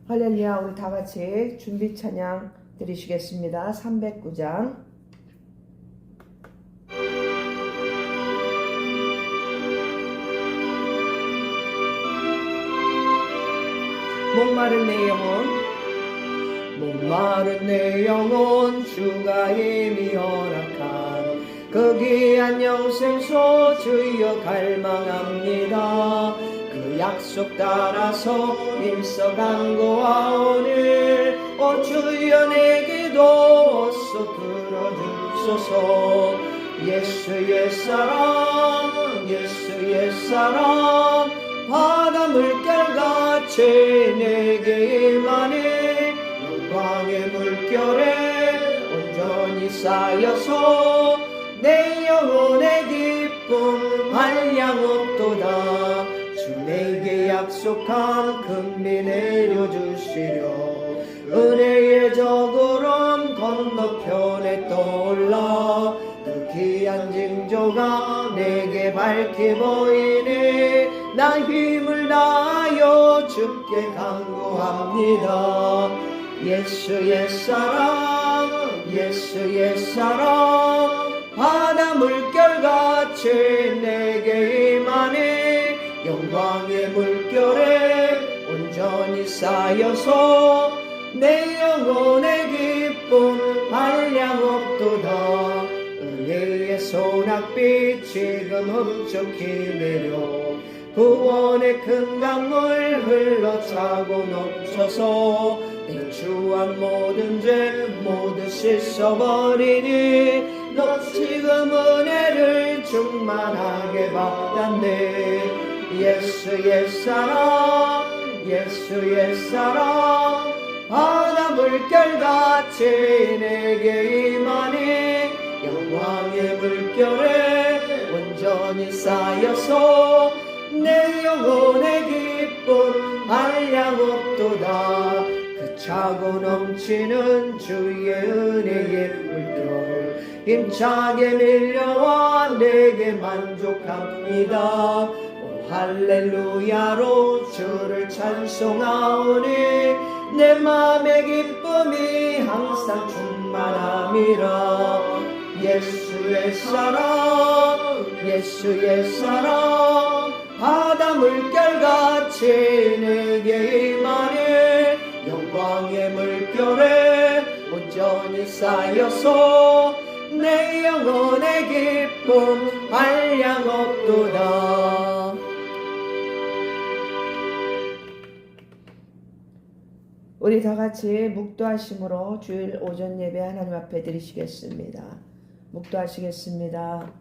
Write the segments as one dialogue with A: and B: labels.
A: 할렐루야. 우리 다 같이 준비 찬양 드리시겠습니다. 309장. 목마른 내 영혼 주가 이미 허락한 그 귀한 영생소 주여 갈망합니다. 그 약속 따라서 힘써 간구하오니 오 주여 내 기도 어서 들어주소서. 예수의 사랑 예수의 사랑 바다 물결같이 내게 임하니 영광의 물결에 온전히 쌓여서 내 영혼의 기쁨 한량없도다. 주 내게 약속한 금리 내려주시려 은혜의 저구름 건너편에 떠올라 그 귀한 징조가 내게 밝히 보이니 나 힘을 다하여 주께 간구합니다. 예수의 사랑 예수의 사랑 바다 물결같이 내게 임하니 영광의 물결에 온전히 쌓여서 내 영혼의 기쁨 한량없도다. 은혜의 소낙빛 지금 흡족히 내려 구원의 큰 강물 흘러차고 넘쳐서 내 주한 모든 죄 모두 씻어버리니 너 지금 은혜를 충만하게 받았네. 예수의 사랑 예수의 사랑 바다 물결같이 내게 임하니 영광의 물결에 온전히 쌓여서 내 영혼의 기쁨 한량없도다. 그 차고 넘치는 주의 은혜의 물결 힘차게 밀려와 내게 만족합니다. 오 할렐루야로 주를 찬송하오니 내 맘의 기쁨이 항상 충만함이라. 예수의 사랑 예수의 사랑 바다 물결같이 내게 임하니 영광의 물결에 온전히 쌓여서 내 영혼의 기쁨 한량없도다. 우리 다 같이 묵도하심으로 주일 오전 예배 하나님 앞에 드리시겠습니다. 묵도하시겠습니다.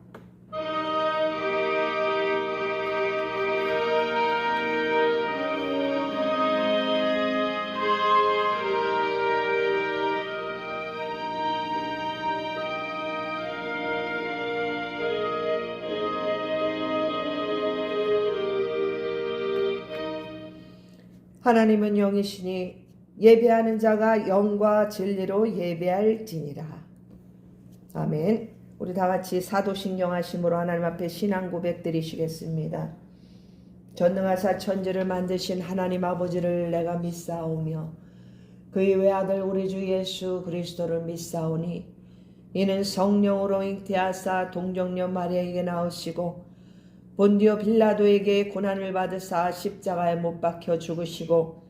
A: 하나님은 영이시니 예배하는 자가 영과 진리로 예배할지니라. 아멘. 우리 다 같이 사도신경 하심으로 하나님 앞에 신앙 고백 드리시겠습니다. 전능하사 천지를 만드신 하나님 아버지를 내가 믿사오며 그의 외아들 우리 주 예수 그리스도를 믿사오니 이는 성령으로 잉태하사 동정녀 마리아에게 나오시고 본디오 빌라도에게 고난을 받으사 십자가에 못 박혀 죽으시고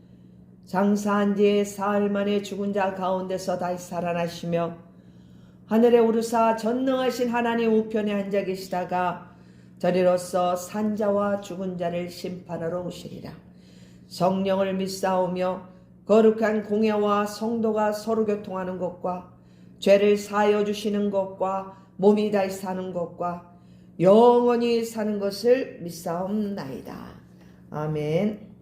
A: 장사한 뒤에 사흘 만에 죽은 자 가운데서 다시 살아나시며 하늘에 오르사 전능하신 하나님 우편에 앉아 계시다가 저리로서 산자와 죽은 자를 심판하러 오시리라. 성령을 믿사오며 거룩한 공예와 성도가 서로 교통하는 것과 죄를 사하여 주시는 것과 몸이 다시 사는 것과 영원히 사는 것을 믿사옵나이다. 아멘.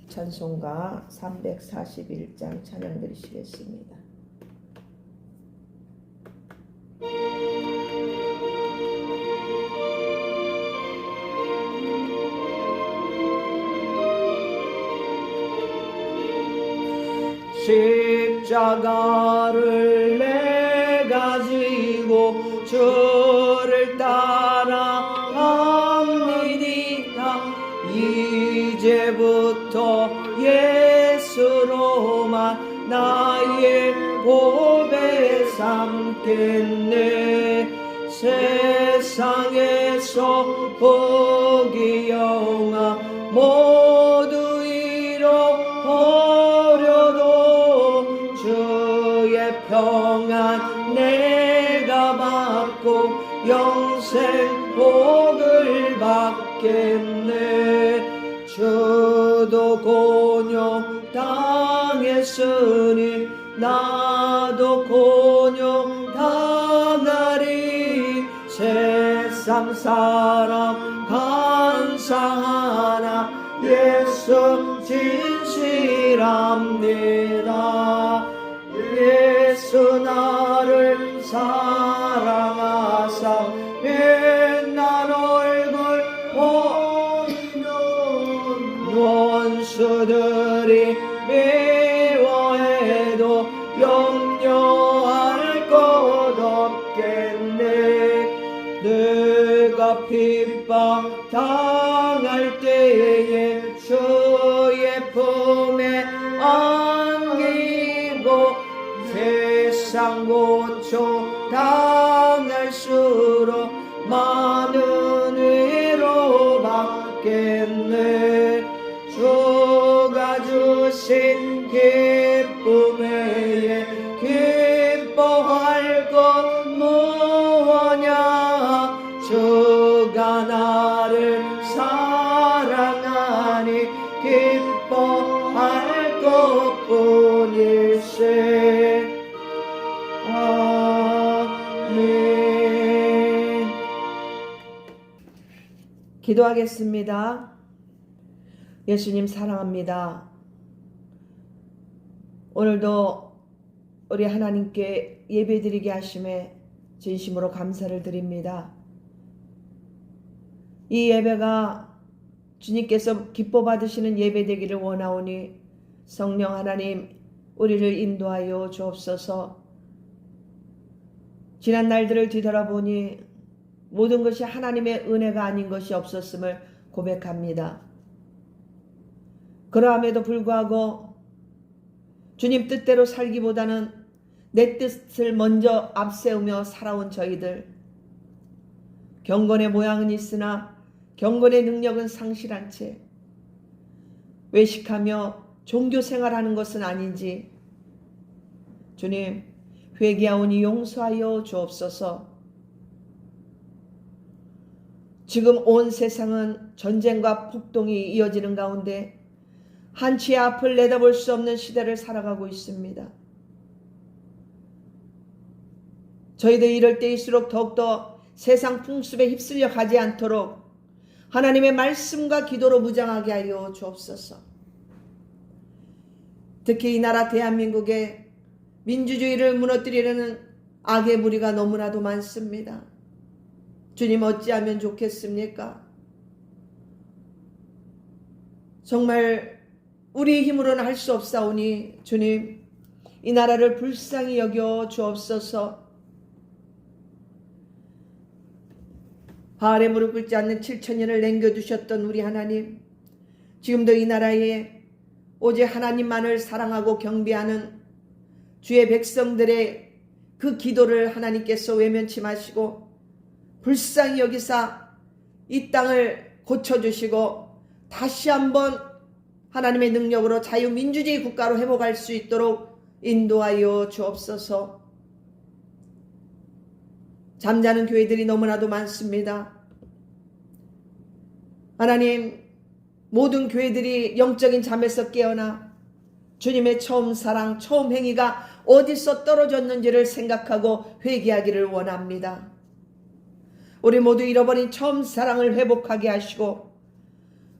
A: 찬송가 341장 찬양 드리시겠습니다. 십자가를 내가 지고 주를 따라갑니다. 이제부터 것으로만 나의 보배 삼겠네. 세상에서 복이 영화 모두 잃어버려도 주의 평안 내가 받고 영생 복을 받겠네. 주도 곤욕 당했으니 나도 곤욕 당하리. 세상 사람 감사하나 예수 진실합니다. 예수 나를 사랑하사 빛난 얼굴 보이는 원수들이 미워해도 염려할 것 없겠네. 내가 핍박 당할 때에 주의 품에 안기고 세상 고초 당할수록 많은 위로 받겠네. 주가 주신 기쁨 외에 기뻐할 것 무엇냐. 주가 나를 사랑하니 기뻐할 것뿐일세. 아멘. 기도하겠습니다. 예수님 사랑합니다. 오늘도 우리 하나님께 예배드리게 하심에 진심으로 감사를 드립니다. 이 예배가 주님께서 기뻐 받으시는 예배 되기를 원하오니 성령 하나님 우리를 인도하여 주옵소서. 지난 날들을 뒤돌아보니 모든 것이 하나님의 은혜가 아닌 것이 없었음을 고백합니다. 그러함에도 불구하고 주님 뜻대로 살기보다는 내 뜻을 먼저 앞세우며 살아온 저희들, 경건의 모양은 있으나 경건의 능력은 상실한 채 외식하며 종교생활하는 것은 아닌지 주님 회개하오니 용서하여 주옵소서. 지금 온 세상은 전쟁과 폭동이 이어지는 가운데 한치의 앞을 내다볼 수 없는 시대를 살아가고 있습니다. 저희들 이럴 때일수록 더욱더 세상 풍습에 휩쓸려 가지 않도록 하나님의 말씀과 기도로 무장하게 하여 주옵소서. 특히 이 나라 대한민국에 민주주의를 무너뜨리려는 악의 무리가 너무나도 많습니다. 주님 어찌하면 좋겠습니까? 정말 우리의 힘으로는 할 수 없사오니 주님 이 나라를 불쌍히 여겨 주옵소서. 바알에 무릎 꿇지 않는 7,000년을 남겨두셨던 우리 하나님, 지금도 이 나라에 오직 하나님만을 사랑하고 경배하는 주의 백성들의 그 기도를 하나님께서 외면치 마시고 불쌍히 여기사 이 땅을 고쳐주시고 다시 한번 하나님의 능력으로 자유민주주의 국가로 회복할 수 있도록 인도하여 주옵소서. 잠자는 교회들이 너무나도 많습니다. 하나님, 모든 교회들이 영적인 잠에서 깨어나 주님의 처음 사랑, 처음 행위가 어디서 떨어졌는지를 생각하고 회개하기를 원합니다. 우리 모두 잃어버린 처음 사랑을 회복하게 하시고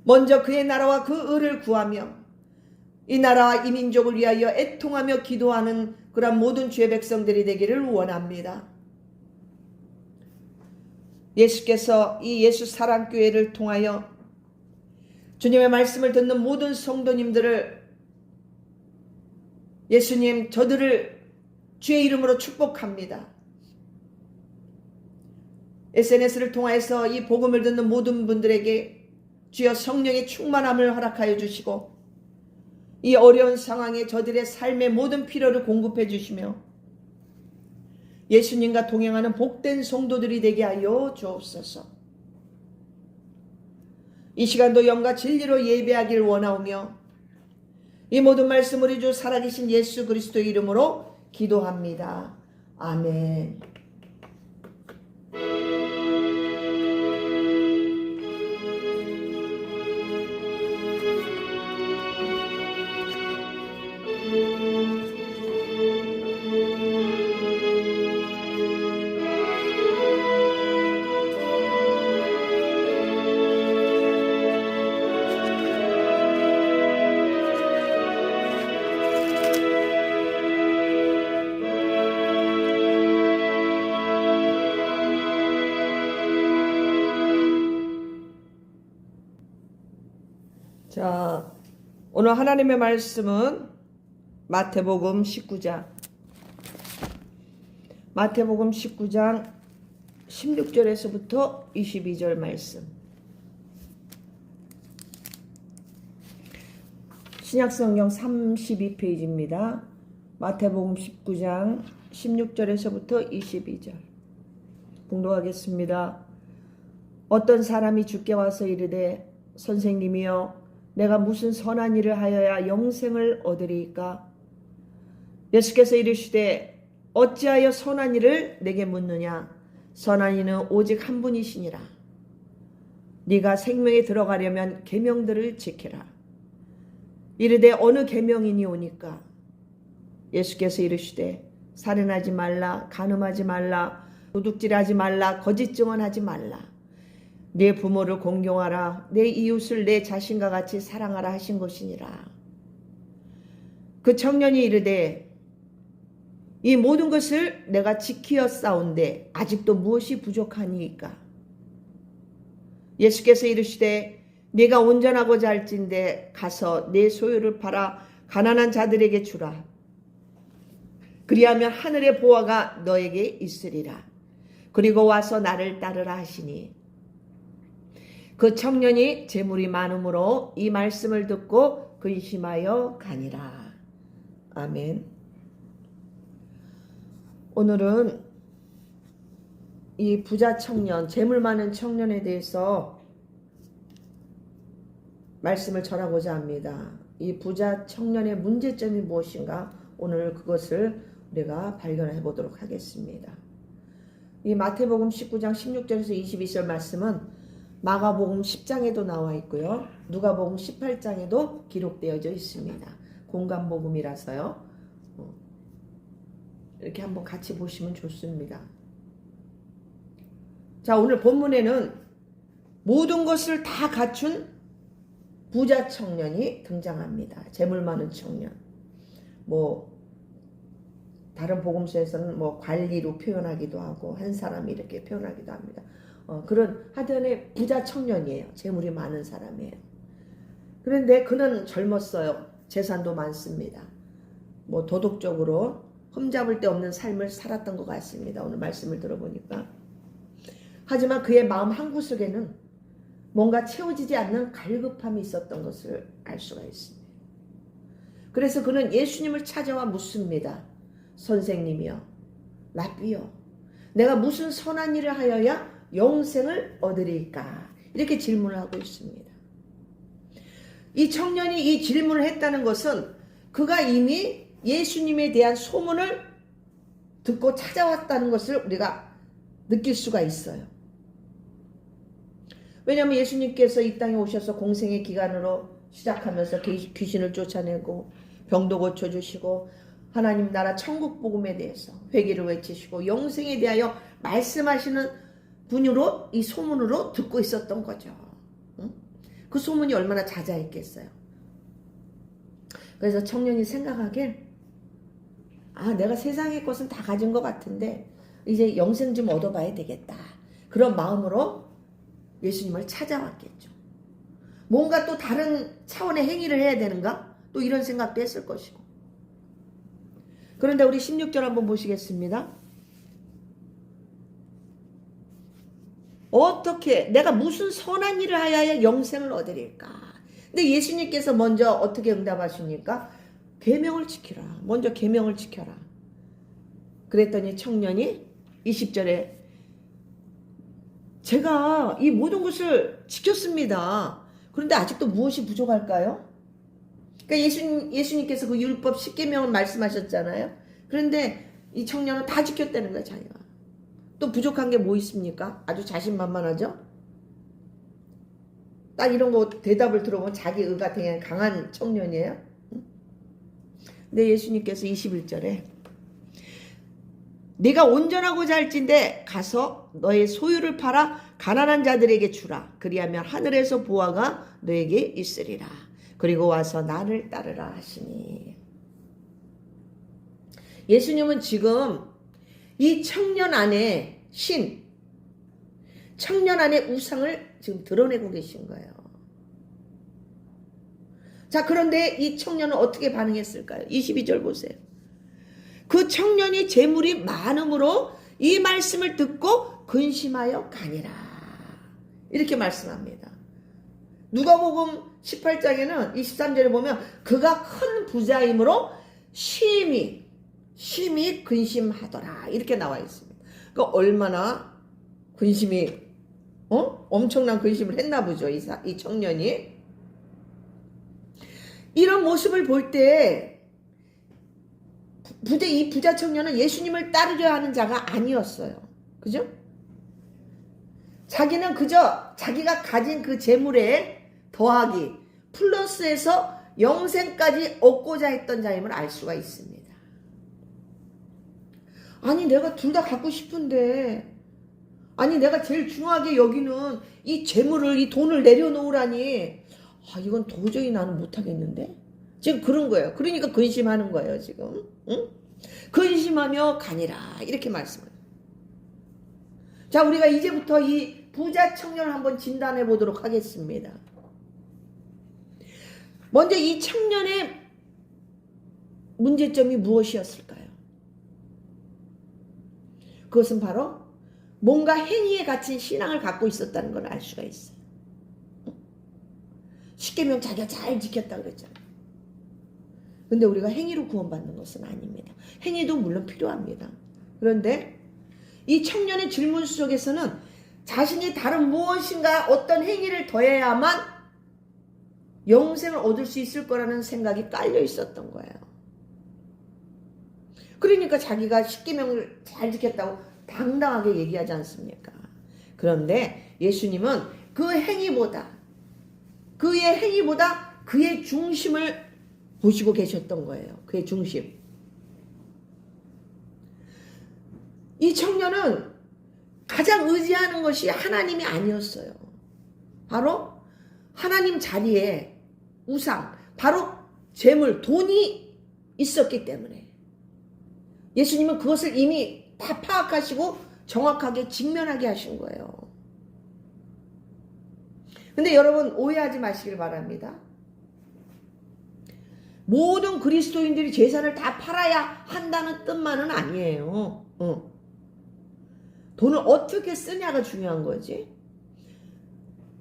A: 먼저 그의 나라와 그 의를 구하며 이 나라와 이 민족을 위하여 애통하며 기도하는 그런 모든 주의 백성들이 되기를 원합니다. 예수께서 이 예수 사랑교회를 통하여 주님의 말씀을 듣는 모든 성도님들을 예수님 저들을 주의 이름으로 축복합니다. SNS를 통해서 이 복음을 듣는 모든 분들에게 주여 성령의 충만함을 허락하여 주시고 이 어려운 상황에 저들의 삶의 모든 필요를 공급해 주시며 예수님과 동행하는 복된 성도들이 되게 하여 주옵소서. 이 시간도 영과 진리로 예배하길 원하오며 이 모든 말씀 우리 주 살아계신 예수 그리스도의 이름으로 기도합니다. 아멘. 자, 오늘 하나님의 말씀은 마태복음 19장 16절에서부터 22절 말씀. 신약성경 32페이지입니다. 마태복음 19장 16절에서부터 22절. 봉독하겠습니다. 어떤 사람이 주께 와서 이르되 선생님이여 내가 무슨 선한 일을 하여야 영생을 얻으리이까? 예수께서 이르시되 어찌하여 선한 일을 내게 묻느냐? 선한 이는 오직 한 분이시니라. 네가 생명에 들어가려면 계명들을 지키라. 이르되 어느 계명이니오니까? 예수께서 이르시되 살인하지 말라, 간음하지 말라, 도둑질하지 말라, 거짓 증언하지 말라. 내 부모를 공경하라. 내 이웃을 내 자신과 같이 사랑하라 하신 것이니라. 그 청년이 이르되 이 모든 것을 내가 지키었사온데 아직도 무엇이 부족하니이까? 예수께서 이르시되 네가 온전하고자 할진대 가서 내 소유를 팔아 가난한 자들에게 주라. 그리하면 하늘의 보화가 너에게 있으리라. 그리고 와서 나를 따르라 하시니 그 청년이 재물이 많음으로 이 말씀을 듣고 근심하여 가니라. 아멘. 오늘은 이 부자 청년, 재물 많은 청년에 대해서 말씀을 전하고자 합니다. 이 부자 청년의 문제점이 무엇인가? 오늘 그것을 우리가 발견해 보도록 하겠습니다. 이 마태복음 19장 16절에서 22절 말씀은 마가복음 10장에도 나와 있고요. 누가복음 18장에도 기록되어져 있습니다. 공간복음이라서요. 이렇게 한번 같이 보시면 좋습니다. 자, 오늘 본문에는 모든 것을 다 갖춘 부자 청년이 등장합니다. 재물 많은 청년. 다른 복음서에서는 관리로 표현하기도 하고 한 사람이 이렇게 표현하기도 합니다. 그런 하여튼에 부자 청년이에요. 재물이 많은 사람이에요. 그런데 그는 젊었어요. 재산도 많습니다. 도덕적으로 흠잡을 데 없는 삶을 살았던 것 같습니다. 오늘 말씀을 들어보니까. 하지만 그의 마음 한구석에는 뭔가 채워지지 않는 갈급함이 있었던 것을 알 수가 있습니다. 그래서 그는 예수님을 찾아와 묻습니다. 선생님이여, 랍비여, 내가 무슨 선한 일을 하여야 영생을 얻으리까? 이렇게 질문을 하고 있습니다. 이 청년이 이 질문을 했다는 것은 그가 이미 예수님에 대한 소문을 듣고 찾아왔다는 것을 우리가 느낄 수가 있어요. 왜냐하면 예수님께서 이 땅에 오셔서 공생의 기간으로 시작하면서 귀신을 쫓아내고 병도 고쳐주시고 하나님 나라 천국 복음에 대해서 회개를 외치시고 영생에 대하여 말씀하시는 분으로 이 소문으로 듣고 있었던 거죠. 그 소문이 얼마나 자자했겠어요. 그래서 청년이 생각하길 내가 세상의 것은 다 가진 것 같은데 이제 영생 좀 얻어봐야 되겠다. 그런 마음으로 예수님을 찾아왔겠죠. 뭔가 또 다른 차원의 행위를 해야 되는가? 또 이런 생각도 했을 것이고. 그런데 우리 16절 한번 보시겠습니다. 어떻게 내가 무슨 선한 일을 하여야 영생을 얻으릴까? 근데 예수님께서 먼저 어떻게 응답하십니까? 계명을 지키라. 먼저 계명을 지켜라. 그랬더니 청년이 20절에 제가 이 모든 것을 지켰습니다. 그런데 아직도 무엇이 부족할까요? 그러니까 예수님께서 그 율법 10계명을 말씀하셨잖아요. 그런데 이 청년은 다 지켰다는 거야, 자기가. 또 부족한 게 뭐 있습니까? 아주 자신만만하죠? 딱 이런 거 대답을 들어보면 자기 의가 되게 강한 청년이에요. 근데 예수님께서 21절에 네가 온전하고자 할진대 가서 너의 소유를 팔아 가난한 자들에게 주라. 그리하면 하늘에서 보화가 너에게 있으리라. 그리고 와서 나를 따르라 하시니. 예수님은 지금 이 청년 안에 청년 안에 우상을 지금 드러내고 계신 거예요. 자, 그런데 이 청년은 어떻게 반응했을까요? 22절 보세요. 그 청년이 재물이 많음으로 이 말씀을 듣고 근심하여 가니라. 이렇게 말씀합니다. 누가복음 18장에는 23절에 보면 그가 큰 부자이므로 심히 근심하더라. 이렇게 나와 있습니다. 그러니까 얼마나 근심이 엄청난 근심을 했나 보죠. 이 청년이. 이런 모습을 볼 때 이 부자 청년은 예수님을 따르려 하는 자가 아니었어요. 그죠? 자기는 그저 자기가 가진 그 재물에 더하기 플러스해서 영생까지 얻고자 했던 자임을 알 수가 있습니다. 아니 내가 둘 다 갖고 싶은데 아니 내가 제일 중요하게 여기는 이 재물을 이 돈을 내려놓으라니 이건 도저히 나는 못하겠는데? 지금 그런 거예요. 그러니까 근심하는 거예요 지금. 응? 근심하며 가니라 이렇게 말씀을. 자, 우리가 이제부터 이 부자 청년을 한번 진단해 보도록 하겠습니다. 먼저 이 청년의 문제점이 무엇이었을까요? 그것은 바로 뭔가 행위에 갇힌 신앙을 갖고 있었다는 걸 알 수가 있어요. 10계명 자기가 잘 지켰다고 그랬잖아요. 근데 우리가 행위로 구원받는 것은 아닙니다. 행위도 물론 필요합니다. 그런데 이 청년의 질문 속에서는 자신이 다른 무엇인가 어떤 행위를 더해야만 영생을 얻을 수 있을 거라는 생각이 깔려 있었던 거예요. 그러니까 자기가 10계명을 잘 지켰다고 당당하게 얘기하지 않습니까? 그런데 예수님은 그의 행위보다 그의 중심을 보시고 계셨던 거예요. 그의 중심. 이 청년은 가장 의지하는 것이 하나님이 아니었어요. 바로 하나님 자리에 우상, 바로 재물, 돈이 있었기 때문에 예수님은 그것을 이미 다 파악하시고 정확하게 직면하게 하신 거예요. 근데 여러분 오해하지 마시길 바랍니다. 모든 그리스도인들이 재산을 다 팔아야 한다는 뜻만은 아니에요. 돈을 어떻게 쓰냐가 중요한 거지.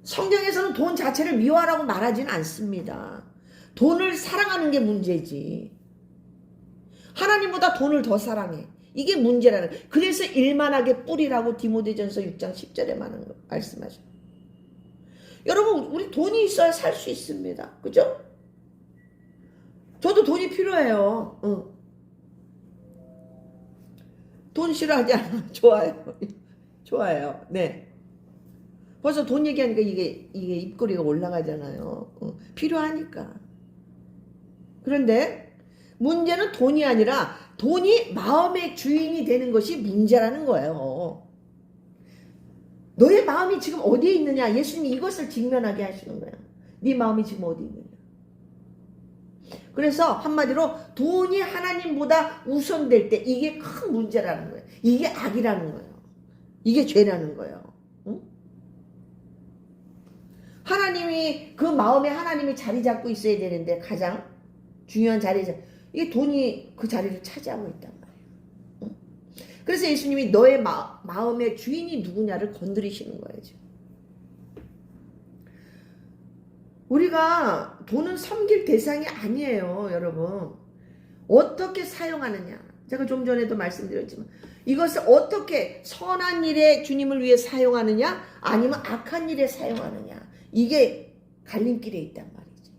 A: 성경에서는 돈 자체를 미워하라고 말하지는 않습니다. 돈을 사랑하는 게 문제지. 하나님보다 돈을 더 사랑해. 이게 문제라는 거예요. 그래서 일만하게 뿌리라고 디모데전서 6장 10절에 말씀하죠. 여러분 우리 돈이 있어야 살 수 있습니다. 그죠? 저도 돈이 필요해요. 돈 싫어하지 않아요. 좋아요. 네. 벌써 돈 얘기하니까 이게 입꼬리가 올라가잖아요. 필요하니까. 그런데 문제는 돈이 아니라 돈이 마음의 주인이 되는 것이 문제라는 거예요. 너의 마음이 지금 어디에 있느냐? 예수님이 이것을 직면하게 하시는 거예요. 네 마음이 지금 어디 있느냐? 그래서 한마디로 돈이 하나님보다 우선될 때 이게 큰 문제라는 거예요. 이게 악이라는 거예요. 이게 죄라는 거예요. 응? 하나님이 그 마음에 하나님이 자리 잡고 있어야 되는데 가장 중요한 자리에서 이게 돈이 그 자리를 차지하고 있단 말이에요. 응? 그래서 예수님이 너의 마음의 주인이 누구냐를 건드리시는 거예요. 지금. 우리가 돈은 섬길 대상이 아니에요, 여러분. 어떻게 사용하느냐. 제가 좀 전에도 말씀드렸지만 이것을 어떻게 선한 일에 주님을 위해 사용하느냐 아니면 악한 일에 사용하느냐. 이게 갈림길에 있단 말이지.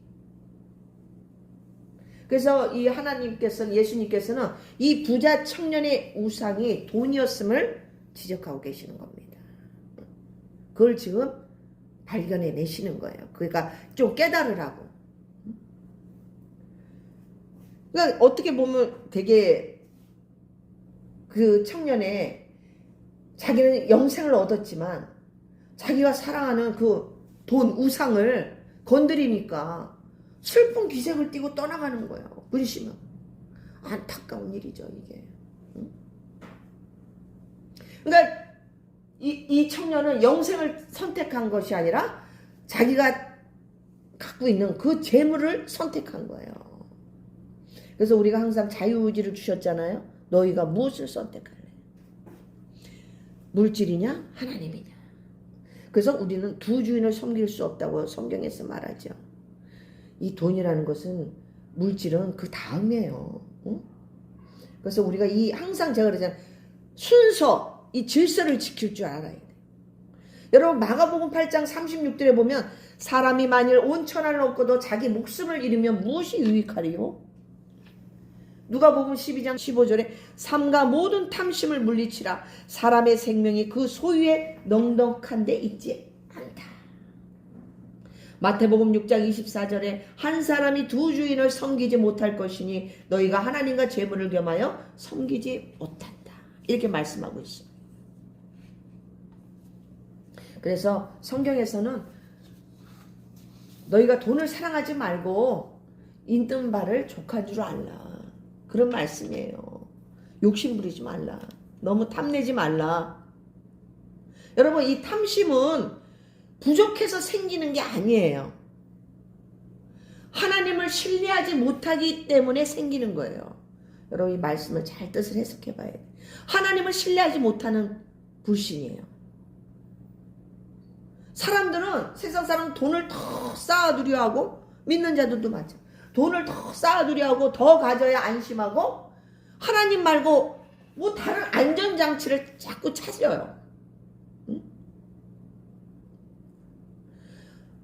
A: 그래서 이 하나님께서는, 예수님께서는 이 부자 청년의 우상이 돈이었음을 지적하고 계시는 겁니다. 그걸 지금 발견해 내시는 거예요. 그러니까 좀 깨달으라고. 그러니까 어떻게 보면 되게 그 청년의 자기는 영생을 얻었지만 자기가 사랑하는 그 돈, 우상을 건드리니까 슬픈 기색을 띠고 떠나가는 거예요. 근심은. 안타까운 일이죠, 이게. 그러니까 이 청년은 영생을 선택한 것이 아니라 자기가 갖고 있는 그 재물을 선택한 거예요. 그래서 우리가 항상 자유의지를 주셨잖아요. 너희가 무엇을 선택할래? 물질이냐? 하나님이냐? 그래서 우리는 두 주인을 섬길 수 없다고 성경에서 말하죠. 이 돈이라는 것은, 물질은 그 다음이에요. 응? 그래서 우리가 항상 제가 그러잖아요. 순서, 이 질서를 지킬 줄 알아야 돼. 여러분 마가복음 8장 36절에 보면 사람이 만일 온 천하를 얻고도 자기 목숨을 잃으면 무엇이 유익하리요? 누가복음 12장 15절에 삼가 모든 탐심을 물리치라. 사람의 생명이 그 소유에 넉넉한 데 있지 않다. 마태복음 6장 24절에 한 사람이 두 주인을 섬기지 못할 것이니 너희가 하나님과 재물을 겸하여 섬기지 못한다. 이렇게 말씀하고 있어요. 그래서 성경에서는 너희가 돈을 사랑하지 말고 있는 바를 족한 줄 알라. 그런 말씀이에요. 욕심 부리지 말라. 너무 탐내지 말라. 여러분 이 탐심은 부족해서 생기는 게 아니에요. 하나님을 신뢰하지 못하기 때문에 생기는 거예요. 여러분 이 말씀을 잘 뜻을 해석해 봐야 돼요. 하나님을 신뢰하지 못하는 불신이에요. 사람들은, 세상 사람은 돈을 더 쌓아두려 하고, 믿는 자들도 맞아. 돈을 더 쌓아두려 하고 더 가져야 안심하고 하나님 말고 뭐 다른 안전장치를 자꾸 찾아요. 응?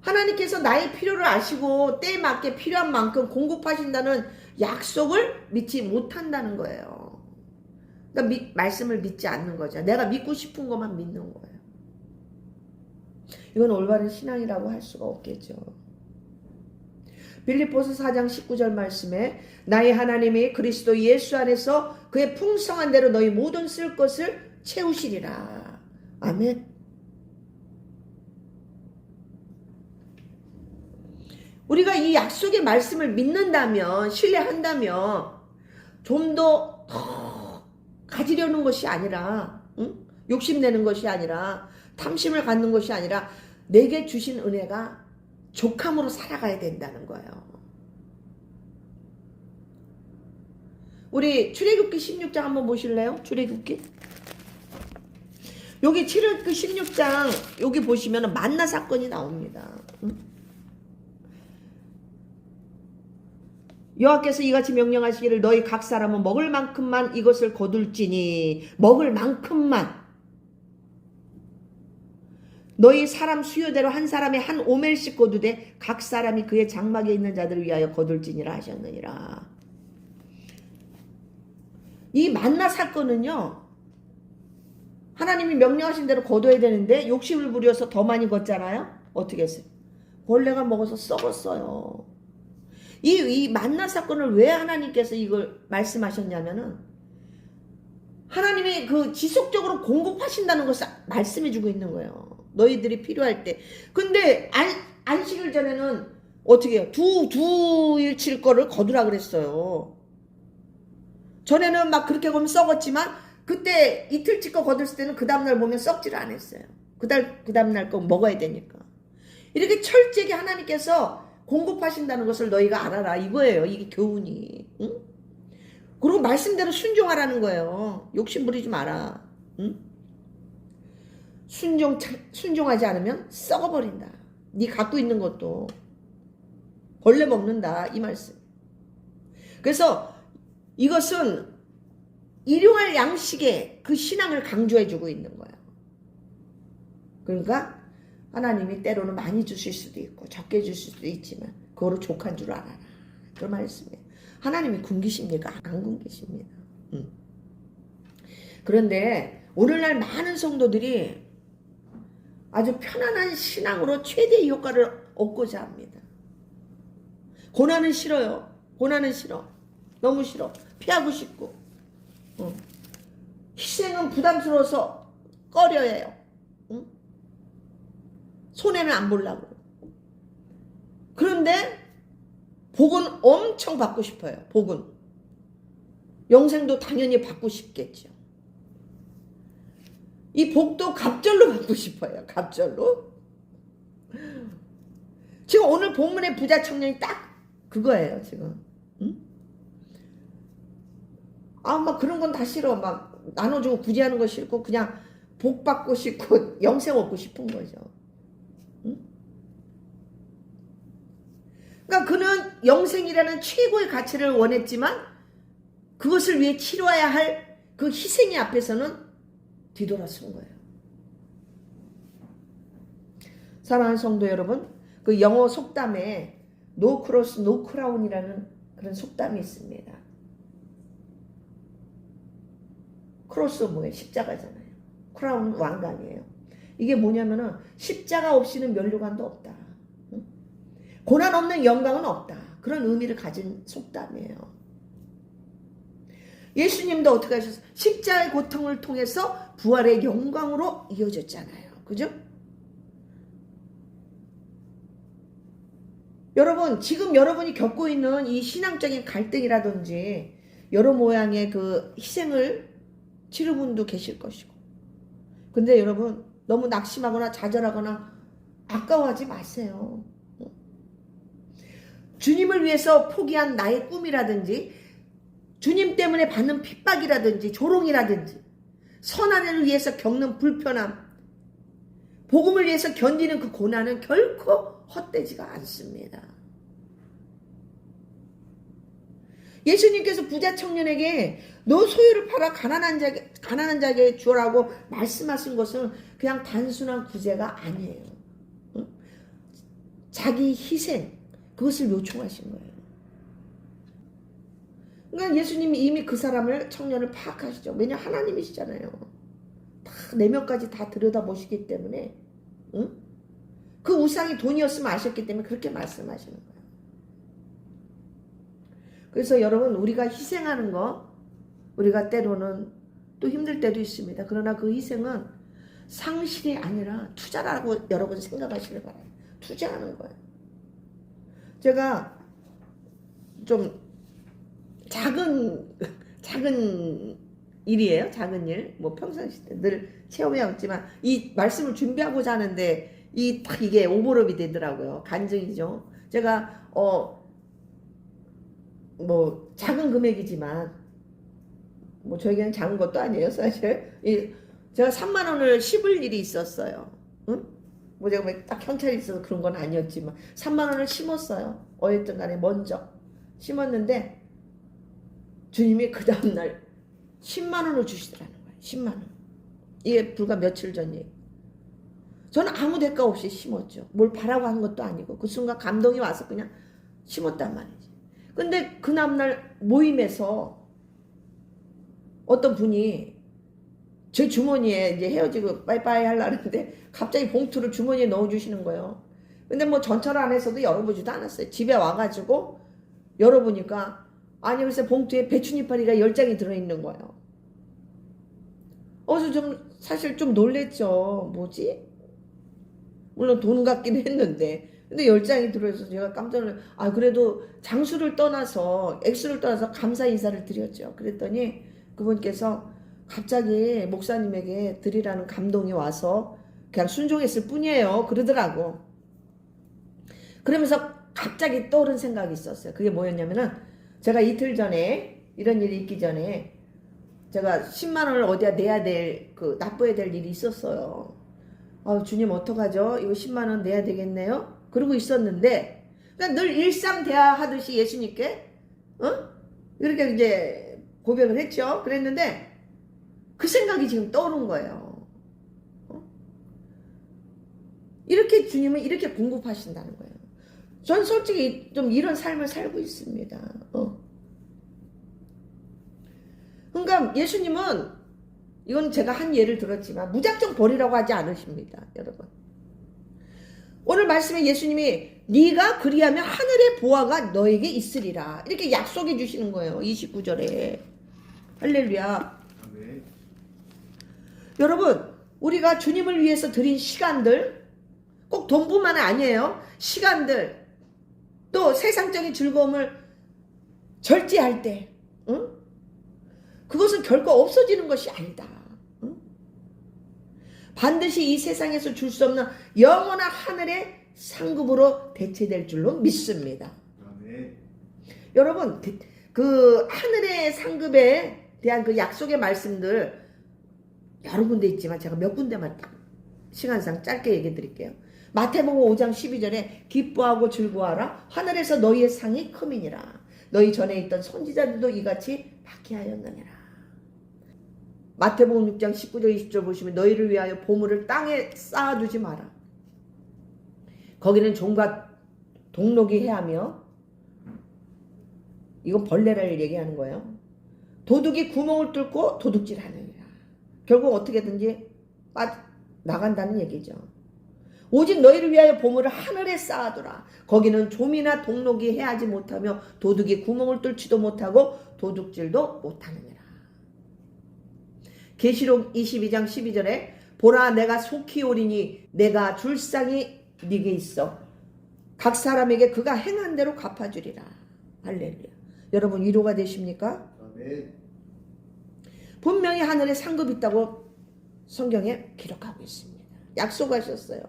A: 하나님께서 나의 필요를 아시고 때에 맞게 필요한 만큼 공급하신다는 약속을 믿지 못한다는 거예요. 그러니까 말씀을 믿지 않는 거죠. 내가 믿고 싶은 것만 믿는 거예요. 이건 올바른 신앙이라고 할 수가 없겠죠. 빌립보서 4장 19절 말씀에 나의 하나님이 그리스도 예수 안에서 그의 풍성한 대로 너희 모든 쓸 것을 채우시리라. 아멘. 우리가 이 약속의 말씀을 믿는다면, 신뢰한다면 좀 더 가지려는 것이 아니라, 욕심내는 것이 아니라, 탐심을 갖는 것이 아니라 내게 주신 은혜가 족함으로 살아가야 된다는 거예요. 우리 출애굽기 16장 한번 보실래요? 출애굽기. 여기 출애굽기 16장 여기 보시면 만나 사건이 나옵니다. 여호와께서 이같이 명령하시기를 너희 각 사람은 먹을 만큼만 이것을 거둘지니 먹을 만큼만 너희 사람 수요대로 한 사람의 한 오멜씩 거두되 각 사람이 그의 장막에 있는 자들을 위하여 거둘지니라 하셨느니라. 이 만나 사건은요, 하나님이 명령하신 대로 거둬야 되는데 욕심을 부려서 더 많이 걷잖아요. 어떻게 했어요? 벌레가 먹어서 썩었어요. 이 만나 사건을 왜 하나님께서 이걸 말씀하셨냐면은 하나님이 그 지속적으로 공급하신다는 것을 말씀해주고 있는 거예요. 너희들이 필요할 때. 근데 안식일 전에는 어떻게 해요? 두 일칠 거를 거두라 그랬어요. 전에는 막 그렇게 보면 썩었지만 그때 이틀치 거 거뒀을 때는 그 다음날 보면 썩지를 않았어요. 그 다음날 거 먹어야 되니까. 이렇게 철저하게 하나님께서 공급하신다는 것을 너희가 알아라. 이거예요. 이게 교훈이. 응? 그리고 말씀대로 순종하라는 거예요. 욕심 부리지 마라. 응? 순종하지 않으면 썩어버린다. 네 갖고 있는 것도. 벌레 먹는다 이 말씀. 그래서 이것은 일용할 양식의 그 신앙을 강조해주고 있는 거예요. 그러니까 하나님이 때로는 많이 주실 수도 있고 적게 주실 수도 있지만 그거로 족한 줄 알아라. 그 말씀이에요. 하나님이 굶기십니까? 안 굶기십니다. 그런데 오늘날 많은 성도들이 아주 편안한 신앙으로 최대의 효과를 얻고자 합니다. 고난은 싫어요. 고난은 싫어. 너무 싫어. 피하고 싶고. 희생은 부담스러워서 꺼려해요. 손해는 안 보려고. 그런데 복은 엄청 받고 싶어요. 복은. 영생도 당연히 받고 싶겠죠. 이 복도 갑절로 받고 싶어요. 갑절로. 지금 오늘 본문의 부자 청년이 딱 그거예요. 지금. 막 그런 건 다 싫어. 막 나눠주고 굳이 하는 거 싫고 그냥 복 받고 싶고 영생 얻고 싶은 거죠. 그러니까 그는 영생이라는 최고의 가치를 원했지만 그것을 위해 치러야 할 그 희생의 앞에서는 뒤돌아선 거예요. 사랑하는 성도 여러분, 그 영어 속담에 No cross, no crown이라는 그런 속담이 있습니다. 크로스 뭐예요? 십자가잖아요. 크라운은 왕관이에요. 이게 뭐냐면은 십자가 없이는 면류관도 없다. 고난 없는 영광은 없다. 그런 의미를 가진 속담이에요. 예수님도 어떻게 하셨어요? 십자가의 고통을 통해서 부활의 영광으로 이어졌잖아요. 그죠? 여러분, 지금 여러분이 겪고 있는 이 신앙적인 갈등이라든지 여러 모양의 그 희생을 치른 분도 계실 것이고. 근데 여러분, 너무 낙심하거나 좌절하거나 아까워하지 마세요. 주님을 위해서 포기한 나의 꿈이라든지 주님 때문에 받는 핍박이라든지 조롱이라든지 선한을 위해서 겪는 불편함, 복음을 위해서 견디는 그 고난은 결코 헛되지가 않습니다. 예수님께서 부자 청년에게 너 소유를 팔아 가난한 자에게 주라고 말씀하신 것은 그냥 단순한 구제가 아니에요. 자기 희생, 그것을 요청하신 거예요. 그러니까 예수님이 이미 그 사람을, 청년을 파악하시죠. 왜냐, 하나님이시잖아요. 다 내면까지 다 들여다보시기 때문에, 그 우상이 돈이었으면 아셨기 때문에 그렇게 말씀하시는 거예요. 그래서 여러분, 우리가 희생하는 거, 우리가 때로는 또 힘들 때도 있습니다. 그러나 그 희생은 상실이 아니라 투자라고 여러분 생각하시길 바라요. 투자하는 거예요. 제가 좀 작은 일이에요. 작은 일. 뭐 평상시 때 늘 체험해 왔지만 이 말씀을 준비하고자 하는데 딱 이게 오버랩이 되더라고요. 간증이죠. 제가 뭐 작은 금액이지만 뭐 저에게는 작은 것도 아니에요. 사실 제가 3만 원을 씹을 일이 있었어요. 응? 뭐 제가 딱 현찰이 있어서 그런 건 아니었지만 3만 원을 심었어요. 어쨌든 간에 먼저 심었는데 주님이 그 다음날 10만 원을 주시더라는 거예요. 10만 원. 이게 불과 며칠 전이에요. 저는 아무 대가 없이 심었죠. 뭘 바라고 한 것도 아니고 그 순간 감동이 와서 그냥 심었단 말이지. 근데 그 다음날 모임에서 어떤 분이 제 주머니에 이제 헤어지고 빠이빠이 하려는데 갑자기 봉투를 주머니에 넣어주시는 거예요. 근데 뭐 전철 안에서도 열어보지도 않았어요. 집에 와가지고 열어보니까 아니 글쎄 봉투에 배추잎파리가 10장이 들어있는 거예요. 어서 좀 사실 좀 놀랬죠. 뭐지? 물론 돈 같긴 했는데 근데 10장이 들어있어서 제가 깜짝 놀랐어요. 그래도 장수를 떠나서 액수를 떠나서 감사 인사를 드렸죠. 그랬더니 그분께서 갑자기 목사님에게 드리라는 감동이 와서 그냥 순종했을 뿐이에요. 그러더라고. 그러면서 갑자기 떠오른 생각이 있었어요. 그게 뭐였냐면은 제가 이틀 전에 이런 일이 있기 전에 제가 10만 원을 어디다 내야 될 납부해야 될 일이 있었어요. 주님 어떡하죠? 이거 10만 원 내야 되겠네요. 그러고 있었는데 그러니까 늘 일상 대화하듯이 예수님께 이렇게 이제 고백을 했죠. 그랬는데 그 생각이 지금 떠오른 거예요. 이렇게 주님은 이렇게 공급하신다는 거예요. 전 솔직히 좀 이런 삶을 살고 있습니다. 그러니까 예수님은, 이건 제가 한 예를 들었지만 무작정 버리라고 하지 않으십니다. 여러분, 오늘 말씀에 예수님이 네가 그리하면 하늘의 보화가 너에게 있으리라 이렇게 약속해 주시는 거예요. 29절에. 할렐루야.
B: 아멘.
A: 여러분, 우리가 주님을 위해서 드린 시간들, 꼭 돈뿐만 아니에요. 시간들, 또 세상적인 즐거움을 절제할 때 그것은 결코 없어지는 것이 아니다. 반드시 이 세상에서 줄 수 없는 영원한 하늘의 상급으로 대체될 줄로 믿습니다.
B: 아멘.
A: 여러분, 그 하늘의 상급에 대한 그 약속의 말씀들 여러 군데 있지만 제가 몇 군데만 시간상 짧게 얘기해 드릴게요. 마태복음 5장 12절에 기뻐하고 즐거워하라 하늘에서 너희의 상이 크미니라 너희 전에 있던 선지자들도 이같이 받게 하였느니라. 마태복음 6장 19절 20절 보시면 너희를 위하여 보물을 땅에 쌓아두지 마라. 거기는 종과 동록이 해하며, 이건 벌레를 얘기하는 거예요. 도둑이 구멍을 뚫고 도둑질하느니라. 결국 어떻게든지 나간다는 얘기죠. 오직 너희를 위하여 보물을 하늘에 쌓아두라. 거기는 좀이나 동록이 해하지 못하며 도둑이 구멍을 뚫지도 못하고 도둑질도 못하느니라. 계시록 22장 12절에 보라 내가 속히 오리니 내가 줄 상이 네게 있어 각 사람에게 그가 행한 대로 갚아주리라. 할렐루야. 여러분 위로가 되십니까?
B: 아멘.
A: 분명히 하늘에 상급이 있다고 성경에 기록하고 있습니다. 약속하셨어요.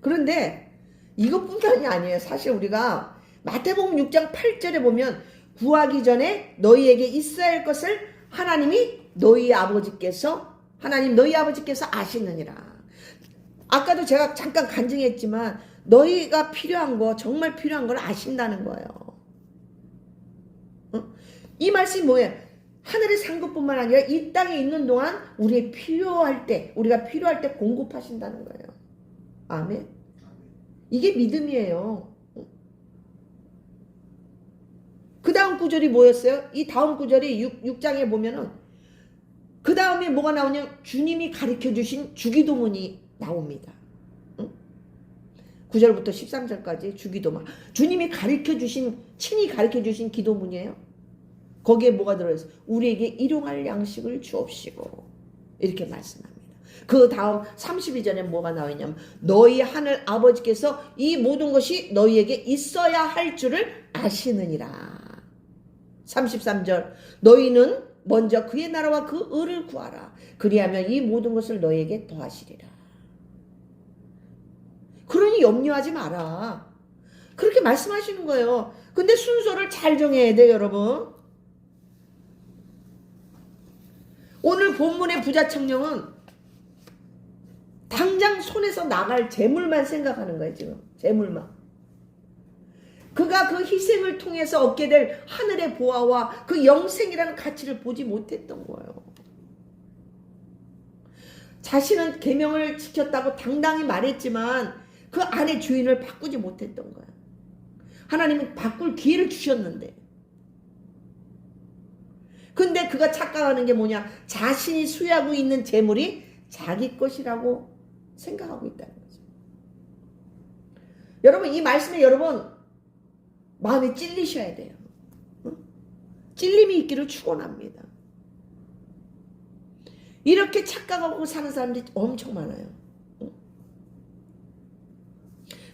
A: 그런데 이것뿐만이 아니에요. 사실 우리가 마태복음 6장 8절에 보면 구하기 전에 너희에게 있어야 할 것을 하나님 너희 아버지께서 아시느니라. 아까도 제가 잠깐 간증했지만 너희가 필요한 거, 정말 필요한 걸 아신다는 거예요. 이 말씀이 뭐예요? 하늘의 상급뿐만 아니라 이 땅에 있는 동안 우리가 필요할 때 공급하신다는 거예요. 아멘. 이게 믿음이에요. 그 다음 구절이 뭐였어요? 이 다음 구절이 6장에 보면은 그 다음에 뭐가 나오냐면 주님이 가르쳐 주신 주기도문이 나옵니다. 9절부터 13절까지 주기도문. 주님이 친히 가르쳐 주신 기도문이에요. 거기에 뭐가 들어있어요? 우리에게 일용할 양식을 주옵시고 이렇게 말씀합니다. 그 다음 32절에 뭐가 나오냐면 너희 하늘 아버지께서 이 모든 것이 너희에게 있어야 할 줄을 아시느니라. 33절 너희는 먼저 그의 나라와 그 의를 구하라. 그리하면 이 모든 것을 너희에게 더하시리라. 그러니 염려하지 마라. 그렇게 말씀하시는 거예요. 근데 순서를 잘 정해야 돼요, 여러분. 오늘 본문의 부자 청년은 당장 손에서 나갈 재물만 생각하는 거예요. 지금 재물만. 그가 그 희생을 통해서 얻게 될 하늘의 보화와 그 영생이라는 가치를 보지 못했던 거예요. 자신은 계명을 지켰다고 당당히 말했지만 그 안에 주인을 바꾸지 못했던 거예요. 하나님은 바꿀 기회를 주셨는데, 근데 그가 착각하는 게 뭐냐? 자신이 수여하고 있는 재물이 자기 것이라고 생각하고 있다는 거죠. 여러분 이 말씀에 여러분 마음에 찔리셔야 돼요. 찔림이 있기를 축원합니다. 이렇게 착각하고 사는 사람들이 엄청 많아요.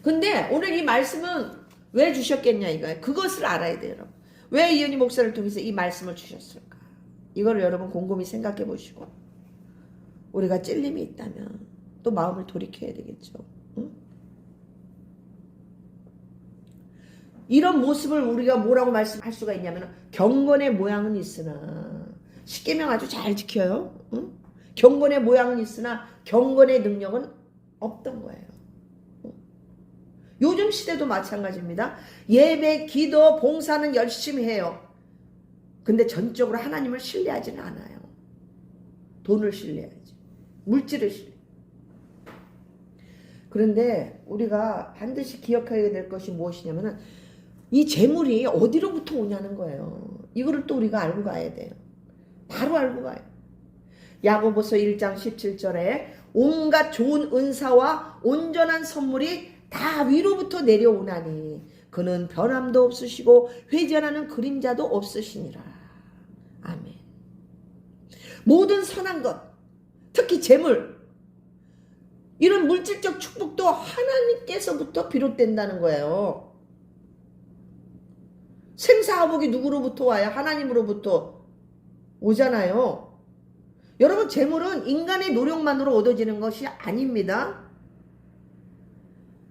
A: 근데 오늘 이 말씀은 왜 주셨겠냐 이거예요. 그것을 알아야 돼요. 여러분. 왜 이은희 목사를 통해서 이 말씀을 주셨을까? 이거를 여러분 곰곰이 생각해 보시고 우리가 찔림이 있다면 또 마음을 돌이켜야 되겠죠. 응? 이런 모습을 우리가 뭐라고 말씀할 수가 있냐면 경건의 모양은 있으나 십계명 아주 잘 지켜요. 응? 경건의 모양은 있으나 경건의 능력은 없던 거예요. 요즘 시대도 마찬가지입니다. 예배, 기도, 봉사는 열심히 해요. 근데 전적으로 하나님을 신뢰하지는 않아요. 돈을 신뢰하지. 물질을 신뢰. 그런데 우리가 반드시 기억해야 될 것이 무엇이냐면은 이 재물이 어디로부터 오냐는 거예요. 이거를 또 우리가 알고 가야 돼요. 바로 알고 가요. 야고보서 1장 17절에 온갖 좋은 은사와 온전한 선물이 다 위로부터 내려오나니 그는 변함도 없으시고 회전하는 그림자도 없으시니라. 아멘. 모든 선한 것, 특히 재물, 이런 물질적 축복도 하나님께서부터 비롯된다는 거예요. 생사화복이 누구로부터 와야 하나님으로부터 오잖아요. 여러분, 재물은 인간의 노력만으로 얻어지는 것이 아닙니다.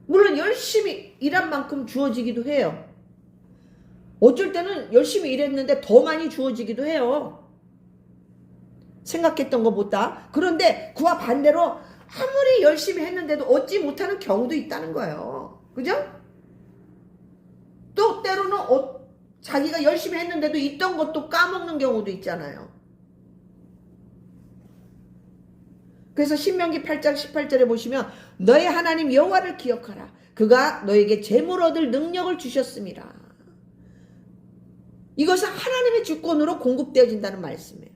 A: 물론 열심히 일한 만큼 주어지기도 해요. 어쩔 때는 열심히 일했는데 더 많이 주어지기도 해요. 생각했던 것보다. 그런데 그와 반대로 아무리 열심히 했는데도 얻지 못하는 경우도 있다는 거예요. 그죠? 또 때로는 자기가 열심히 했는데도 있던 것도 까먹는 경우도 있잖아요. 그래서 신명기 8장 18절에 보시면 너의 하나님 여호와를 기억하라. 그가 너에게 재물 얻을 능력을 주셨습니다. 이것은 하나님의 주권으로 공급되어진다는 말씀이에요.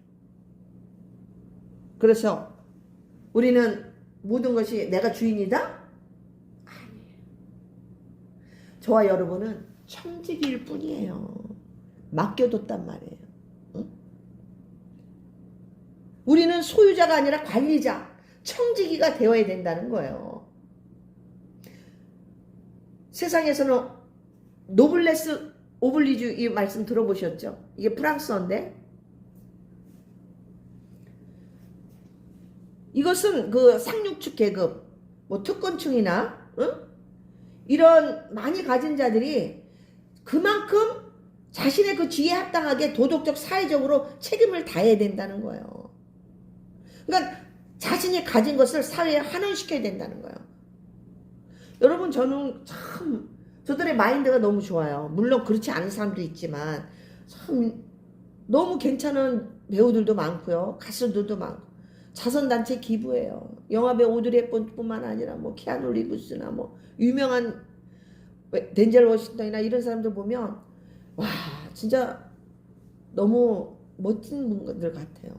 A: 그래서 우리는 모든 것이 내가 주인이다? 아니에요. 저와 여러분은 청지기일 뿐이에요. 맡겨뒀단 말이에요. 응? 우리는 소유자가 아니라 관리자, 청지기가 되어야 된다는 거예요. 세상에서는 노블레스 오블리주 이 말씀 들어보셨죠? 이게 프랑스어인데 이것은 그 상류층 계급, 뭐 특권층이나 이런 많이 가진 자들이 그만큼 자신의 그 지위에 합당하게 도덕적, 사회적으로 책임을 다해야 된다는 거예요. 그러니까 자신이 가진 것을 사회에 환원시켜야 된다는 거예요. 여러분, 저는 참 저들의 마인드가 너무 좋아요. 물론 그렇지 않은 사람도 있지만 참 너무 괜찮은 배우들도 많고요. 가수들도 많고. 자선단체 기부해요. 영화배우 오드리 헵번뿐만 아니라 뭐 키아누 리브스나 뭐 유명한 덴젤 워싱턴이나 이런 사람들 보면 와, 진짜 너무 멋진 분들 같아요.